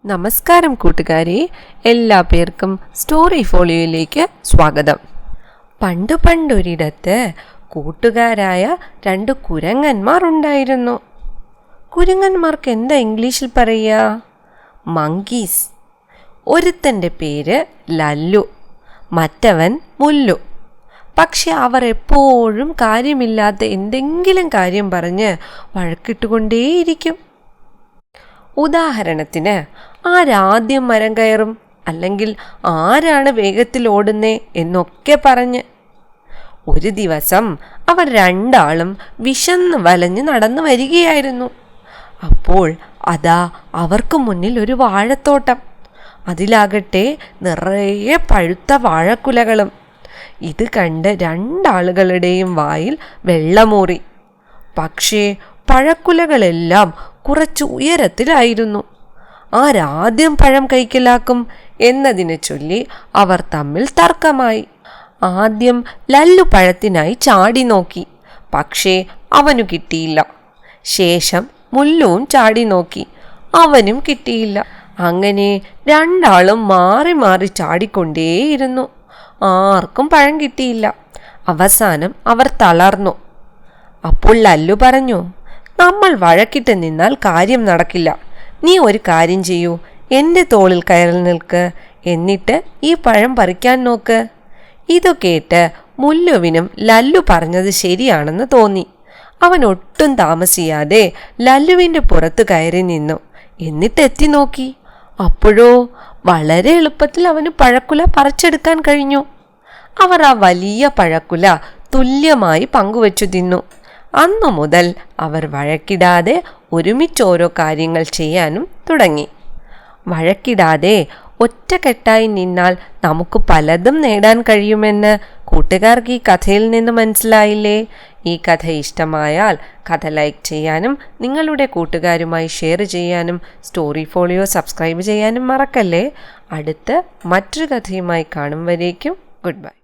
നമസ്കാരം കൂട്ടുകാരെ, എല്ലാ പേർക്കും സ്റ്റോറി ഫോളിയോയിലേക്ക് സ്വാഗതം. പണ്ടൊരിടത്ത് കൂട്ടുകാരായ 2 കുരങ്ങന്മാർ ഉണ്ടായിരുന്നു. കുരങ്ങന്മാർക്ക് എന്താ ഇംഗ്ലീഷിൽ പറയുക? മങ്കീസ്. ഒരുത്തൻ്റെ പേര് ലല്ലു, മറ്റവൻ മുല്ലു. പക്ഷെ അവർ എപ്പോഴും കാര്യമില്ലാത്ത എന്തെങ്കിലും കാര്യം പറഞ്ഞ് വഴക്കിട്ടുകൊണ്ടേയിരിക്കും. ഉദാഹരണത്തിന്, ആരാദ്യം മരം കയറും, അല്ലെങ്കിൽ ആരാണ് വേഗത്തിൽ ഓടുന്നേ എന്നൊക്കെ പറഞ്ഞ്. ഒരു ദിവസം അവർ രണ്ടാളും വിശന്ന് വലഞ്ഞ് നടന്നു വരികയായിരുന്നു. അപ്പോൾ അതാ അവർക്ക് മുന്നിൽ ഒരു വാഴത്തോട്ടം. അതിലാകട്ടെ നിറയെ പഴുത്ത വാഴക്കുലകളും. ഇത് കണ്ട് രണ്ടാളുകളുടെയും വായിൽ വെള്ളമൂറി. പക്ഷേ പഴക്കുലകളെല്ലാം കുറച്ച് ഉയരത്തിലായിരുന്നു. ആരാദ്യം പഴം കൈക്കലാക്കും എന്നതിനെ ചൊല്ലി അവർ തമ്മിൽ തർക്കമായി. ആദ്യം ലല്ലു പഴത്തിനായി ചാടി നോക്കി, പക്ഷേ അവനു കിട്ടിയില്ല. ശേഷം മുല്ലുവും ചാടി നോക്കി, അവനും കിട്ടിയില്ല. അങ്ങനെ രണ്ടാളും മാറി മാറി ചാടിക്കൊണ്ടേയിരുന്നു. ആർക്കും പഴം കിട്ടിയില്ല. അവസാനം അവർ തളർന്നു. അപ്പോൾ ലല്ലു പറഞ്ഞു, നമ്മൾ വഴക്കിട്ട് നിന്നാൽ കാര്യം നടക്കില്ല. നീ ഒരു കാര്യം ചെയ്യൂ, എൻ്റെ തോളിൽ കയറി നിൽക്ക്, എന്നിട്ട് ഈ പഴം പറിക്കാൻ നോക്ക്. ഇതു കേട്ട് മുല്ലുവിനും ലല്ലു പറഞ്ഞത് ശരിയാണെന്ന് തോന്നി. അവൻ ഒട്ടും താമസിയാതെ ലല്ലുവിൻ്റെ പുറത്ത് കയറി നിന്നു. എന്നിട്ട് എത്തി നോക്കി. അപ്പോഴോ വളരെ എളുപ്പത്തിൽ അവന് പഴക്കുല പറിച്ചെടുക്കാൻ കഴിഞ്ഞു. അവർ ആ വലിയ പഴക്കുല തുല്യമായി പങ്കുവച്ചു തിന്നു. അന്നു മുതൽ അവർ വഴക്കിടാതെ ഒരുമിച്ചോരോ കാര്യങ്ങൾ ചെയ്യാനും തുടങ്ങി. വഴക്കിടാതെ ഒറ്റക്കെട്ടായി നിന്നാൽ നമുക്ക് പലതും നേടാൻ കഴിയുമെന്ന് കൂട്ടുകാർക്ക് ഈ കഥയിൽ നിന്ന് മനസ്സിലായില്ലേ? ഈ കഥ ഇഷ്ടമായാൽ കഥ ലൈക്ക് ചെയ്യാനും നിങ്ങളുടെ കൂട്ടുകാരുമായി ഷെയർ ചെയ്യാനും സ്റ്റോറി ഫോളിയോ സബ്സ്ക്രൈബ് ചെയ്യാനും മറക്കല്ലേ. അടുത്ത മറ്റൊരു കഥയുമായി കാണും വരേക്കും ഗുഡ് ബൈ.